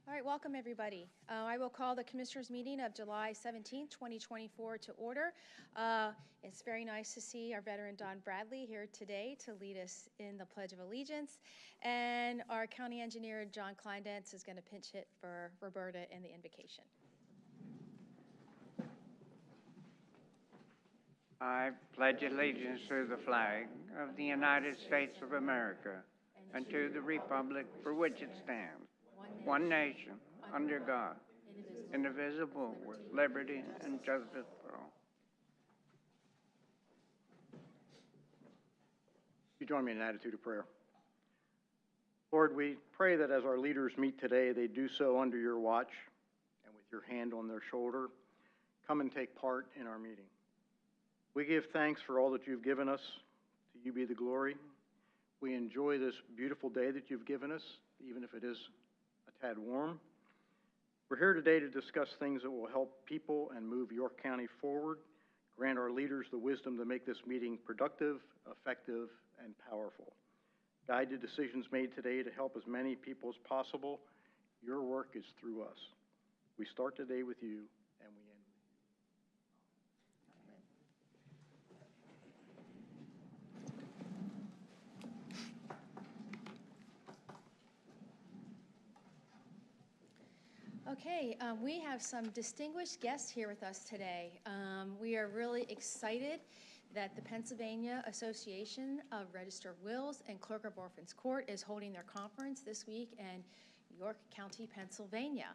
All right, welcome everybody. I will call the Commissioners' meeting of July 17, 2024 to order. It's very nice to see our veteran Don Bradley here today to lead us in the Pledge of Allegiance. And our County Engineer John Kleindance is going to pinch hit for Roberta in the invocation. I pledge allegiance to the flag of the United States of America and to the republic for which it stands, one nation, under God, indivisible, with liberty and justice for all. You join me in an attitude of prayer. Lord, we pray that as our leaders meet today, they do so under your watch and with your hand on their shoulder. Come and take part in our meeting. We give thanks for all that you've given us. To you be the glory. We enjoy this beautiful day that you've given us, even if it is a tad warm. We're here today to discuss things that will help people and move York County forward. Grant our leaders the wisdom to make this meeting productive, effective, and powerful. Guide the decisions made today to help as many people as possible. Your work is through us. We start today with you, and we end with you. Okay, we have some distinguished guests here with us today. We are really excited that the Pennsylvania Association of Register of Wills and Clerk of Orphans Court is holding their conference this week in York County, Pennsylvania.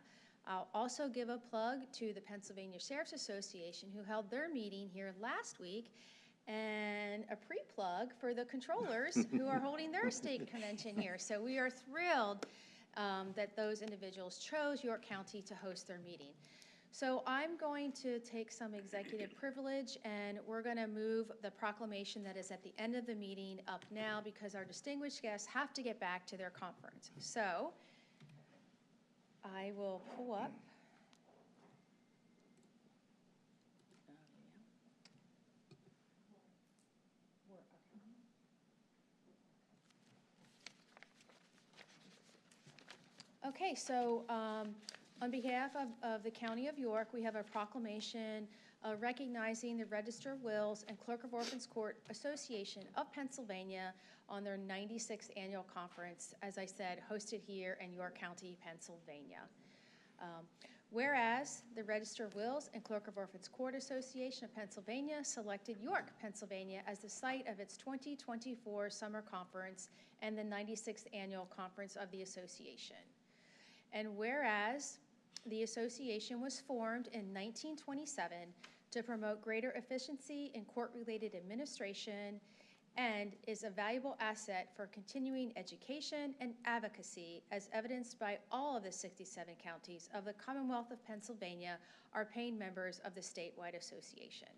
I'll also give a plug to the Pennsylvania Sheriff's Association, who held their meeting here last week, and a pre-plug for the controllers who are holding their state convention here. So we are thrilled that those individuals chose York County to host their meeting. So I'm going to take some executive privilege, and we're going to move the proclamation that is at the end of the meeting up now because our distinguished guests have to get back to their conference. So I will pull up. Okay, so on behalf of the County of York, we have a proclamation recognizing the Register of Wills and Clerk of Orphans Court Association of Pennsylvania on their 96th annual conference, as I said, hosted here in York County, Pennsylvania. Whereas the Register of Wills and Clerk of Orphans Court Association of Pennsylvania selected York, Pennsylvania as the site of its 2024 summer conference and the 96th annual conference of the association. And whereas the association was formed in 1927 to promote greater efficiency in court-related administration and is a valuable asset for continuing education and advocacy, as evidenced by all of the 67 counties of the Commonwealth of Pennsylvania are paying members of the statewide association.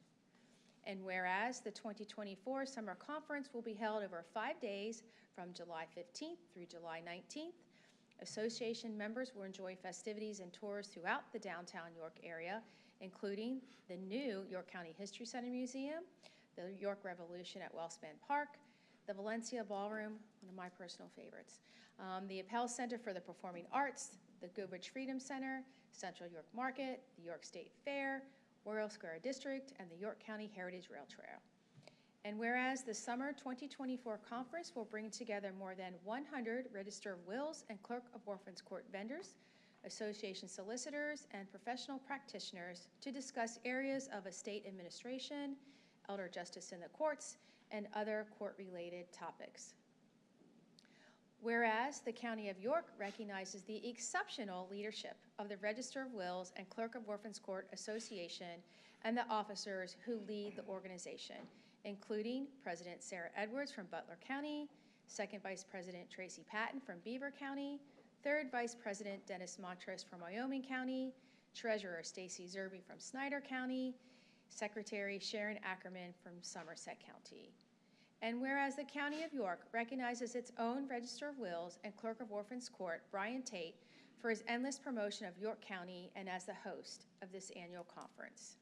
And whereas the 2024 summer conference will be held over 5 days from July 15th through July 19th, association members will enjoy festivities and tours throughout the downtown York area, including the new York County History Center Museum, the York Revolution at Wellspan Park, the Valencia Ballroom, one of my personal favorites, the Appel Center for the Performing Arts, the Goodrich Freedom Center, Central York Market, the York State Fair, Royal Square District, and the York County Heritage Rail Trail. And whereas the summer 2024 conference will bring together more than 100 Register of Wills and Clerk of Orphans Court vendors, association solicitors, and professional practitioners to discuss areas of estate administration, elder justice in the courts, and other court-related topics. Whereas the County of York recognizes the exceptional leadership of the Register of Wills and Clerk of Orphans Court Association and the officers who lead the organization, including President Sarah Edwards from Butler County, Second Vice President Tracy Patton from Beaver County, Third Vice President Dennis Montrose from Wyoming County, Treasurer Stacy Zerby from Snyder County, Secretary Sharon Ackerman from Somerset County. And whereas the County of York recognizes its own Register of Wills and Clerk of Orphans Court, Brian Tate, for his endless promotion of York County and as the host of this annual conference.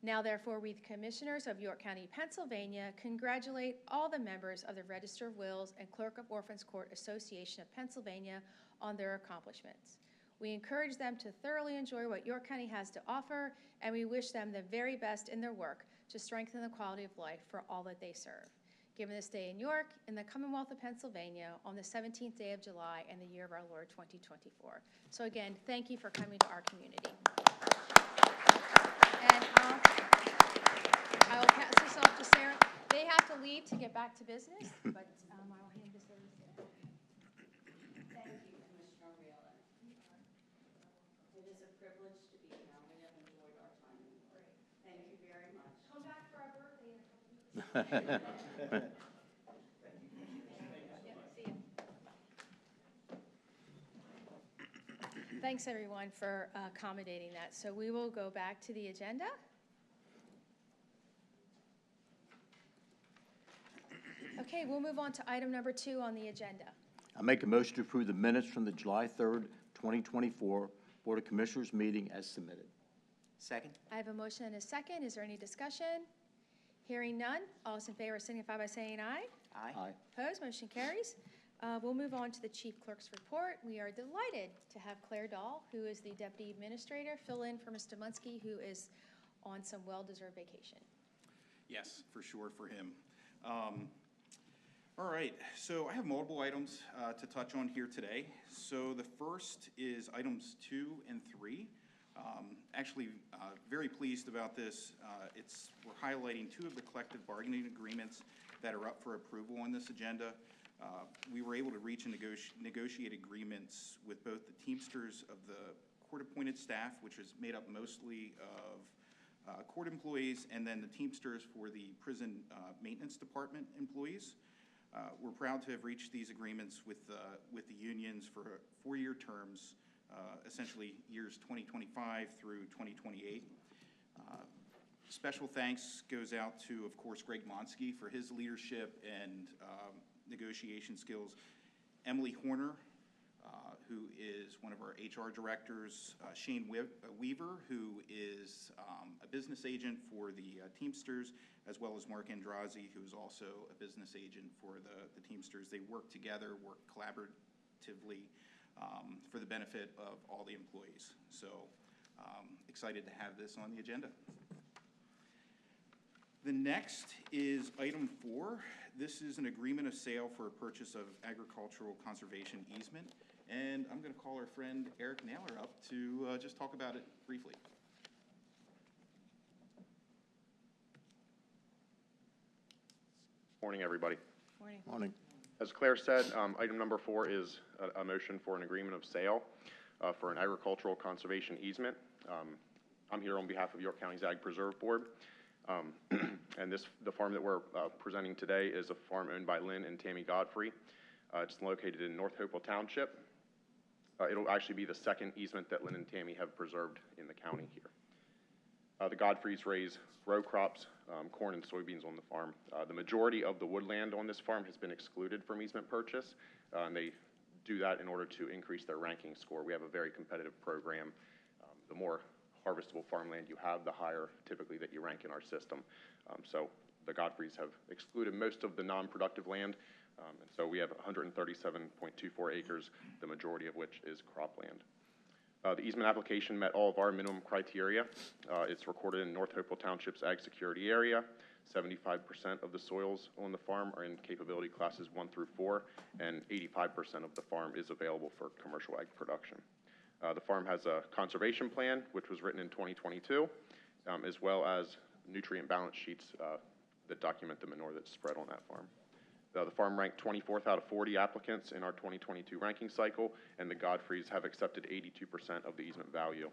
Now, therefore, we, the Commissioners of York County, Pennsylvania, congratulate all the members of the Register of Wills and Clerk of Orphans Court Association of Pennsylvania on their accomplishments. We encourage them to thoroughly enjoy what York County has to offer, and we wish them the very best in their work to strengthen the quality of life for all that they serve. Given this day in York, in the Commonwealth of Pennsylvania, on the 17th day of July, and the year of our Lord 2024. So again, thank you for coming to our community. And I will pass this off to Sarah. They have to leave to get back to business, but I will hand this over to Sarah. Thank you, Commissioner Wheeler. It is a privilege to be here. We have enjoyed our time in York. Thank you very much. Come back for our birthday in a couple weeks. Thanks, everyone, for accommodating that. So we will go back to the agenda. Okay, we'll move on to item number 2 on the agenda. I make a motion to approve the minutes from the July 3rd, 2024 Board of Commissioners meeting as submitted. Second? I have a motion and a second. Is there any discussion? Hearing none. All those in favor signify by saying aye. Aye. Opposed? Motion carries. We'll move on to the Chief Clerk's report. We are delighted to have Claire Dahl, who is the Deputy Administrator, fill in for Mr. Munski, who is on some well-deserved vacation. Yes, for sure for him. All right, so I have multiple items to touch on here today. So the first is items 2 and 3. Actually, very pleased about this. We're highlighting 2 of the collective bargaining agreements that are up for approval on this agenda. We were able to reach and negotiate agreements with both the Teamsters of the court-appointed staff, which is made up mostly of court employees, and then the Teamsters for the prison maintenance department employees. We're proud to have reached these agreements with the unions for 4-year terms, essentially years 2025 through 2028. Special thanks goes out to, of course, Greg Monsky for his leadership and negotiation skills. Emily Horner, who is one of our HR directors, Shane Weaver, who is a business agent for the Teamsters, as well as Mark Andrazi, who is also a business agent for the Teamsters. They work together, work collaboratively for the benefit of all the employees. So excited to have this on the agenda. The next is item 4. This is an agreement of sale for a purchase of agricultural conservation easement. And I'm going to call our friend Eric Naylor up to just talk about it briefly. Morning, everybody. Morning. Morning. As Claire said, item number 4 is a motion for an agreement of sale for an agricultural conservation easement. I'm here on behalf of York County's Ag Preserve Board. And the farm that we're presenting today is a farm owned by Lynn and Tammy Godfrey. It's located in North Hopewell Township. It'll actually be the second easement that Lynn and Tammy have preserved in the county here. The Godfreys raise row crops, corn and soybeans on the farm. The majority of the woodland on this farm has been excluded from easement purchase, and they do that in order to increase their ranking score. We have a very competitive program. The more harvestable farmland you have, the higher typically that you rank in our system. So the Godfreys have excluded most of the non-productive land, and so we have 137.24 acres, the majority of which is cropland. The easement application met all of our minimum criteria. It's recorded in North Hopewell Township's Ag Security Area. 75% of the soils on the farm are in capability classes 1 through 4, and 85% of the farm is available for commercial ag production. The farm has a conservation plan, which was written in 2022, as well as nutrient balance sheets that document the manure that's spread on that farm. The farm ranked 24th out of 40 applicants in our 2022 ranking cycle, and the Godfreys have accepted 82% of the easement value.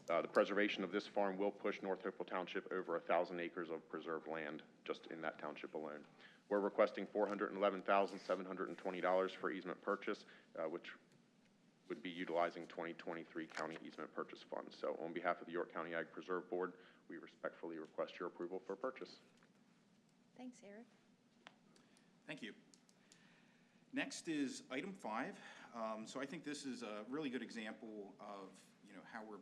The preservation of this farm will push North Hopewell Township over 1,000 acres of preserved land just in that township alone. We're requesting $411,720 for easement purchase, which would be utilizing 2023 county easement purchase funds. So on behalf of the York County Ag Preserve Board, we respectfully request your approval for purchase. Thanks, Eric. Thank you. Next is item 5. So I think this is a really good example of how we're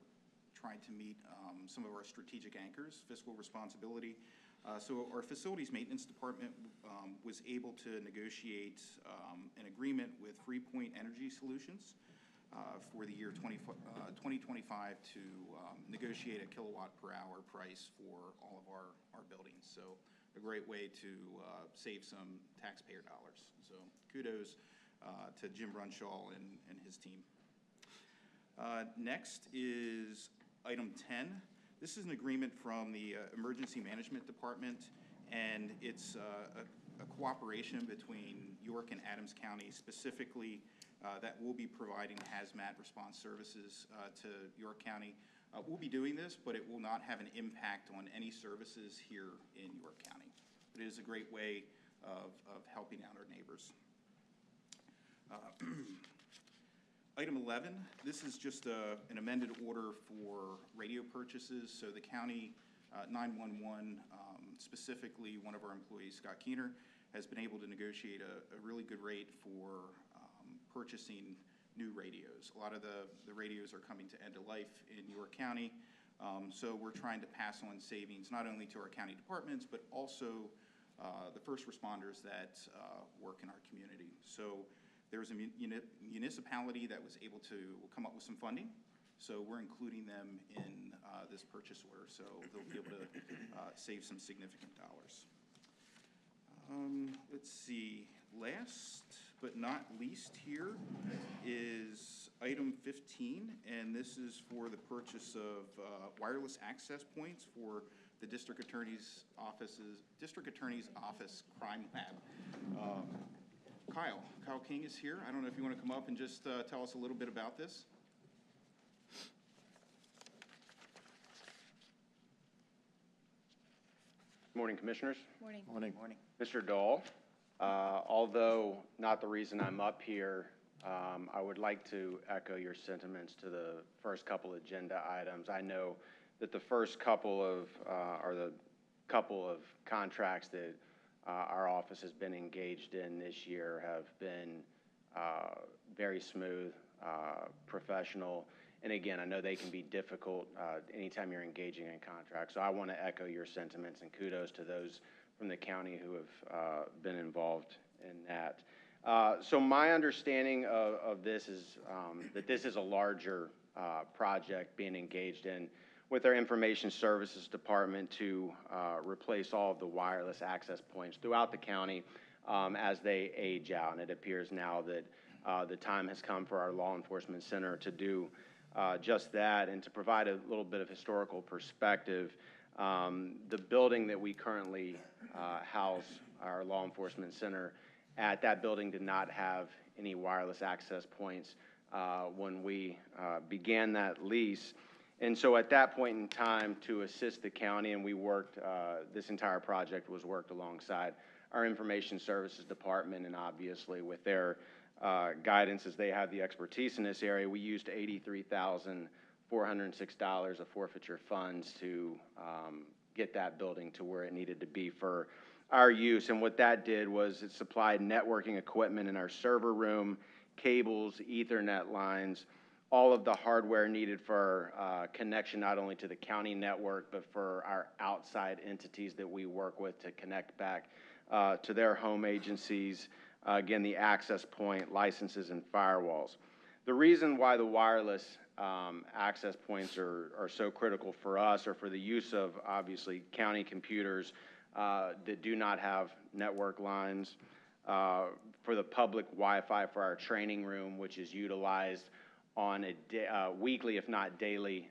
trying to meet some of our strategic anchors, fiscal responsibility. So our facilities maintenance department was able to negotiate an agreement with Freepoint Energy Solutions for the year 2025 to negotiate a kilowatt per hour price for all of our buildings. So a great way to save some taxpayer dollars. So kudos to Jim Brunshaw and his team. Next is item 10. This is an agreement from the Emergency Management Department, and it's a cooperation between York and Adams County, specifically that will be providing hazmat response services to York County. We'll be doing this, but it will not have an impact on any services here in York County. But it is a great way of helping out our neighbors. Item 11, this is just an amended order for radio purchases. So the county 911, specifically one of our employees, Scott Keener, has been able to negotiate a really good rate for purchasing new radios. A lot of the radios are coming to end of life in York County. So we're trying to pass on savings not only to our county departments, but also the first responders that work in our community. So there's a municipality that was able to come up with some funding. So we're including them in this purchase order. So they'll be able to save some significant dollars. Let's see, last but not least here is item 15, and this is for the purchase of wireless access points for the District Attorney's Office Crime Lab. Kyle King is here. I don't know if you want to come up and just tell us a little bit about this. Morning, Commissioners. Morning. Morning. Mr. Dahl, although not the reason I'm up here, I would like to echo your sentiments to the first couple agenda items. I know that the first couple of, or the couple of contracts that our office has been engaged in this year have been very smooth, professional, and again, I know they can be difficult anytime you're engaging in contracts. So I want to echo your sentiments and kudos to those from the county who have been involved in that. So my understanding of this is that this is a larger project being engaged in with our Information Services Department to replace all of the wireless access points throughout the county as they age out. And it appears now that the time has come for our law enforcement center to do just that. And to provide a little bit of historical perspective, the building that we currently house our law enforcement center at, that building did not have any wireless access points when we began that lease. And so at that point in time, to assist the county, and we worked, this entire project was worked alongside our Information Services Department, and obviously with their guidance, as they have the expertise in this area, we used $83,406 of forfeiture funds to get that building to where it needed to be for our use. And what that did was it supplied networking equipment in our server room, cables, Ethernet lines, all of the hardware needed for connection not only to the county network, but for our outside entities that we work with to connect back to their home agencies. Again, the access point, licenses, and firewalls. The reason why the wireless access points are so critical for us, or for the use of, obviously, county computers that do not have network lines, for the public Wi-Fi for our training room, which is utilized on a weekly, if not daily,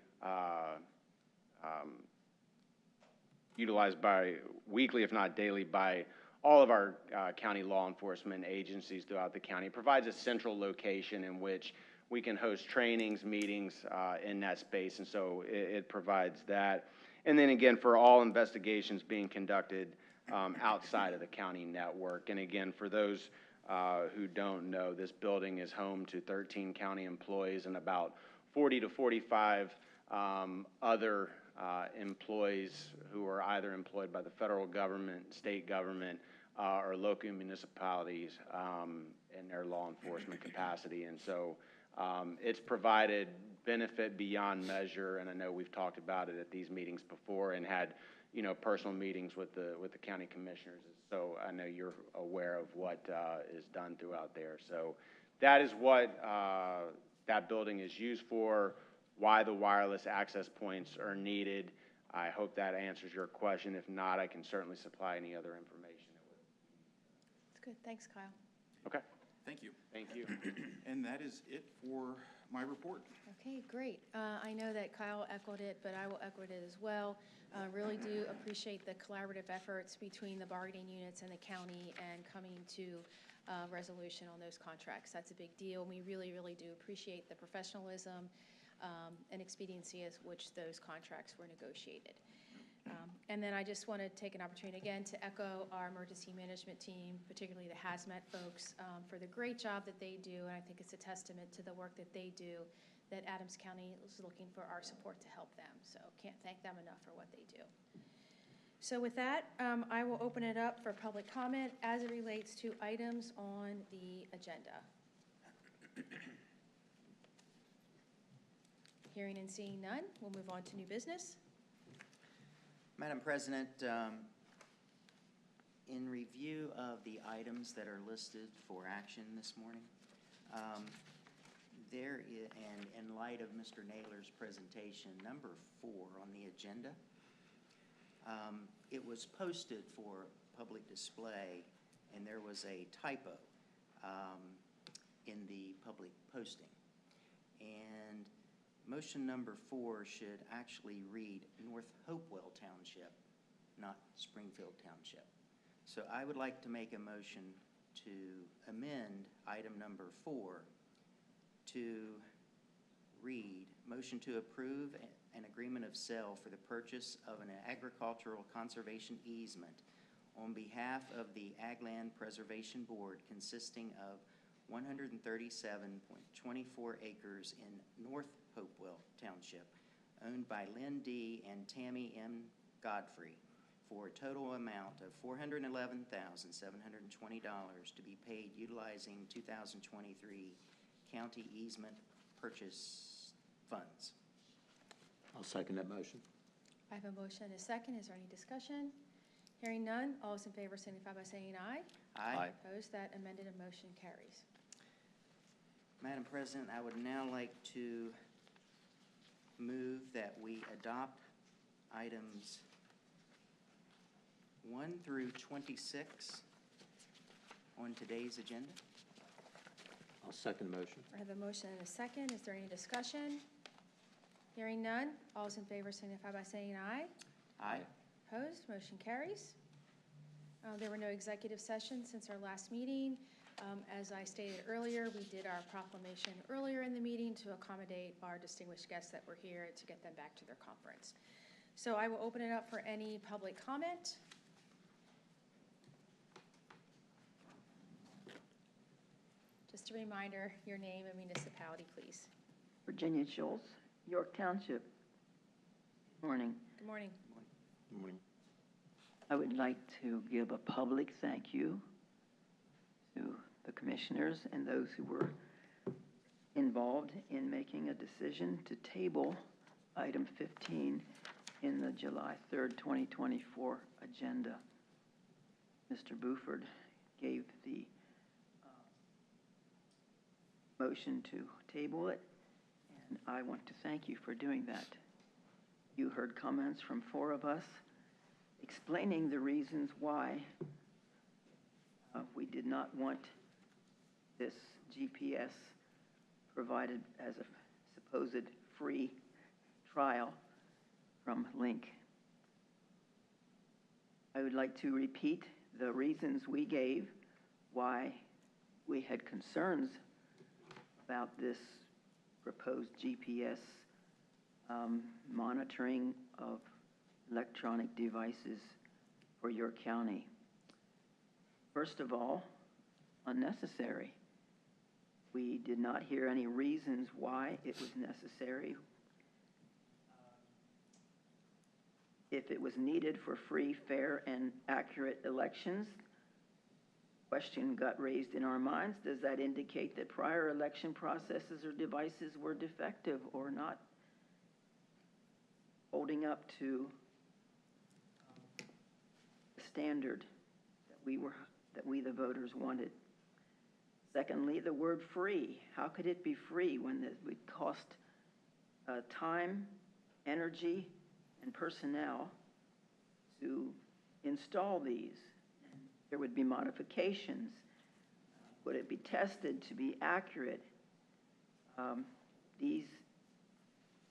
utilized by weekly, if not daily, by all of our county law enforcement agencies throughout the county. It provides a central location in which we can host trainings, meetings in that space, and so it provides that. And then again, for all investigations being conducted outside of the county network. And again, for those who don't know, this building is home to 13 county employees and about 40 to 45 other employees who are either employed by the federal government, state government, or local municipalities in their law enforcement capacity. And so it's provided benefit beyond measure, and I know we've talked about it at these meetings before and had, you know, personal meetings with the county commissioners. So I know you're aware of what is done throughout there. So that is what that building is used for, why the wireless access points are needed. I hope that answers your question. If not, I can certainly supply any other information. That's good. Thanks, Kyle. Okay, Thank you. thank you. And that is it for my report. Okay, great. I know that Kyle echoed it, but I will echo it as well. Really do appreciate the collaborative efforts between the bargaining units and the county and coming to resolution on those contracts. That's a big deal. We really, really do appreciate the professionalism and expediency as which those contracts were negotiated. And then I just want to take an opportunity again to echo our emergency management team, particularly the hazmat folks, for the great job that they do. And I think it's a testament to the work that they do that Adams County is looking for our support to help them. So can't thank them enough for what they do. So with that, I will open it up for public comment as it relates to items on the agenda. Hearing and seeing none, we'll move on to new business. Madam President, in review of the items that are listed for action this morning, and in light of Mr. Naylor's presentation, number 4 on the agenda, it was posted for public display, and there was a typo in the public posting. And motion number 4 should actually read North Hopewell Township, not Springfield Township. So I would like to make a motion to amend item number 4 to read, motion to approve an agreement of sale for the purchase of an agricultural conservation easement on behalf of the Ag Land Preservation Board consisting of 137.24 acres in North Hopewell Township, owned by Lynn D. and Tammy M. Godfrey, for a total amount of $411,720 to be paid utilizing 2023 county easement purchase funds. I'll second that motion. I have a motion and a second. Is there any discussion? Hearing none, all those in favor signify by saying aye. Aye. Opposed, that amended motion carries. Madam President, I would now like to move that we adopt items 1 through 26 on today's agenda. I'll second the motion. I have a motion and a second. Is there any discussion? Hearing none, all those in favor signify by saying aye. Aye. Opposed, motion carries. There were no executive sessions since our last meeting. As I stated earlier, we did our proclamation earlier in the meeting to accommodate our distinguished guests that were here to get them back to their conference. So I will open it up for any public comment. Just a reminder, your name and municipality, please. Virginia Schultz, York Township. Morning. Good morning. Good morning. I would like to give a public thank you to the commissioners and those who were involved in making a decision to table item 15 in the July 3rd, 2024 agenda. Mr. Buford gave the motion to table it, and I want to thank you for doing that. You heard comments from 4 of us explaining the reasons why we did not want this GPS provided as a supposed free trial from Link. I would like to repeat the reasons we gave why we had concerns about this proposed GPS monitoring of electronic devices for your county. First of all, unnecessary. We did not hear any reasons why it was necessary. If it was needed for free, fair, and accurate elections, question got raised in our minds. Does that indicate that prior election processes or devices were defective or not holding up to the standard that we the voters wanted? Secondly, the word free. How could it be free when it would cost time, energy, and personnel to install these? There would be modifications. Would it be tested to be accurate? These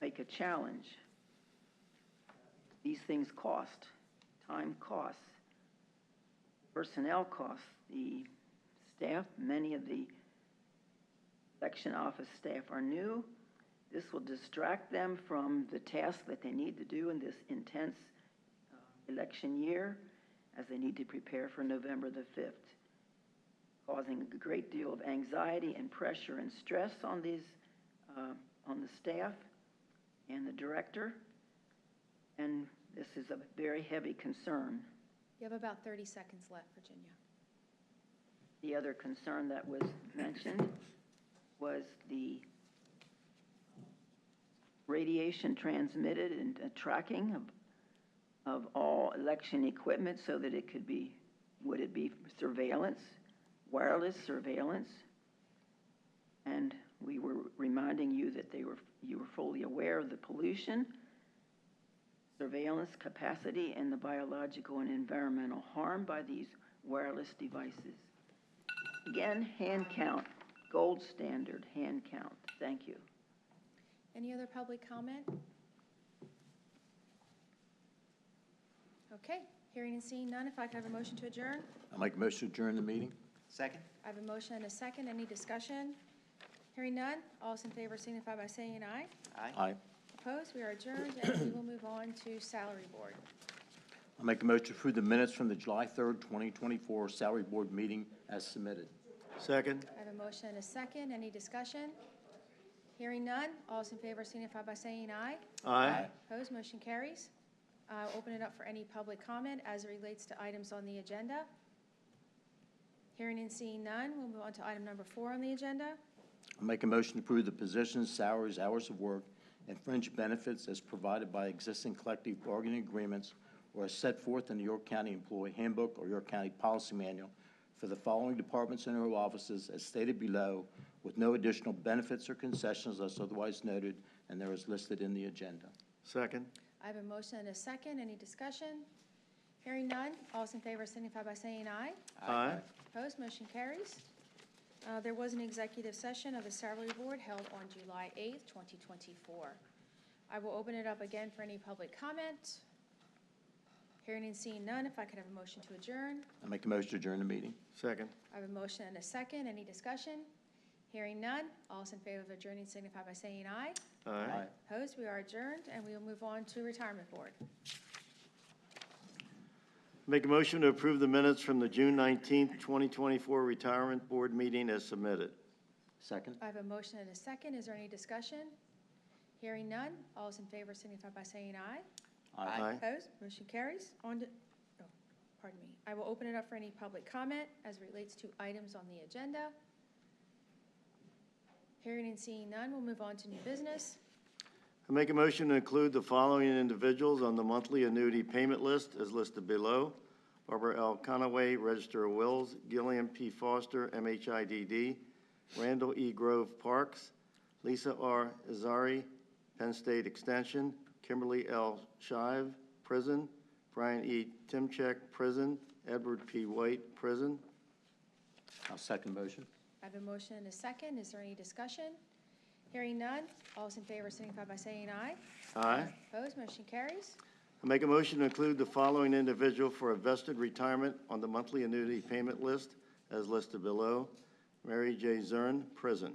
make a challenge. These things cost. Time costs. Personnel costs. The staff, many of the election office staff are new. This will distract them from the task that they need to do in this intense election year as they need to prepare for November the 5th, causing a great deal of anxiety and pressure and stress on these, on the staff and the director. And this is a very heavy concern. You have about 30 seconds left, Virginia. The other concern that was mentioned was the radiation transmitted and tracking of all election equipment so that it could be, would it be surveillance, wireless surveillance? And we were reminding you that you were fully aware of the pollution, surveillance capacity, and the biological and environmental harm by these wireless devices. Again, hand count, gold standard hand count. Thank you. Any other public comment? Okay, hearing and seeing none, if I could have a motion to adjourn? I'll make a motion to adjourn the meeting. Second? I have a motion and a second. Any discussion? Hearing none, all those in favor signify by saying aye. Aye. Opposed? We are adjourned, and we will move on to Salary Board. I'll make a motion to approve the minutes from the July 3rd, 2024 Salary Board meeting as submitted. Second. I have a motion and a second. Any discussion? Hearing none, all those in favor signify by saying aye. Aye. Opposed? Motion carries. Open it up for any public comment as it relates to items on the agenda. Hearing and seeing none, we'll move on to item number 4 on the agenda. I'll make a motion to approve the positions, salaries, hours of work, and fringe benefits as provided by existing collective bargaining agreements or as set forth in the York County Employee Handbook or York County Policy Manual for the following departments and or offices as stated below, with no additional benefits or concessions unless otherwise noted, and there is listed in the agenda. Second. I have a motion and a second. Any discussion? Hearing none, all those in favor signify by saying aye. Aye. Opposed? Motion carries. There was an executive session of the Salary Board held on July 8th, 2024. I will open it up again for any public comment. Hearing and seeing none, if I could have a motion to adjourn. I'll make a motion to adjourn the meeting. Second. I have a motion and a second. Any discussion? Hearing none, all those in favor of adjourning signify by saying aye. Aye. Opposed? We are adjourned, and we will move on to Retirement Board. Make a motion to approve the minutes from the June 19th, 2024 Retirement Board meeting as submitted. Second. I have a motion and a second. Is there any discussion? Hearing none, all those in favor signify by saying aye. Aye. Opposed? Motion carries. On to, oh, pardon me. I will open it up for any public comment as it relates to items on the agenda. Hearing and seeing none, we'll move on to new business. I make a motion to include the following individuals on the monthly annuity payment list as listed below: Barbara L. Conaway, Register of Wills; Gillian P. Foster, MHIDD; Randall E. Grove, Parks; Lisa R. Azari, Penn State Extension; Kimberly L. Shive, Prison; Brian E. Timchek, Prison; Edward P. White, Prison. I'll second motion. I have a motion and a second. Is there any discussion? Hearing none, all those in favor signify by saying aye. Aye. Opposed? Motion carries. I make a motion to include the following individual for a vested retirement on the monthly annuity payment list as listed below: Mary J. Zern, Prison.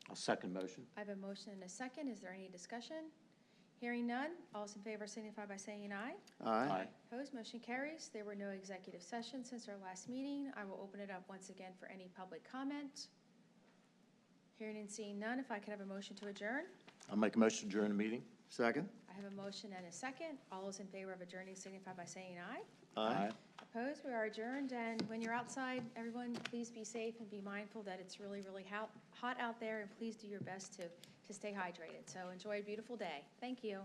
I'll second motion. I have a motion and a second. Is there any discussion? Hearing none, all those in favor signify by saying aye. Aye. Opposed? Motion carries. There were no executive sessions since our last meeting. I will open it up once again for any public comment. Hearing and seeing none, if I could have a motion to adjourn. I'll make a motion to adjourn the meeting. Second. I have a motion and a second. All those in favor of adjourning signify by saying aye. Aye. Opposed? We are adjourned. And when you're outside, everyone, please be safe and be mindful that it's really, really hot out there, and please do your best to stay hydrated. So enjoy a beautiful day. Thank you.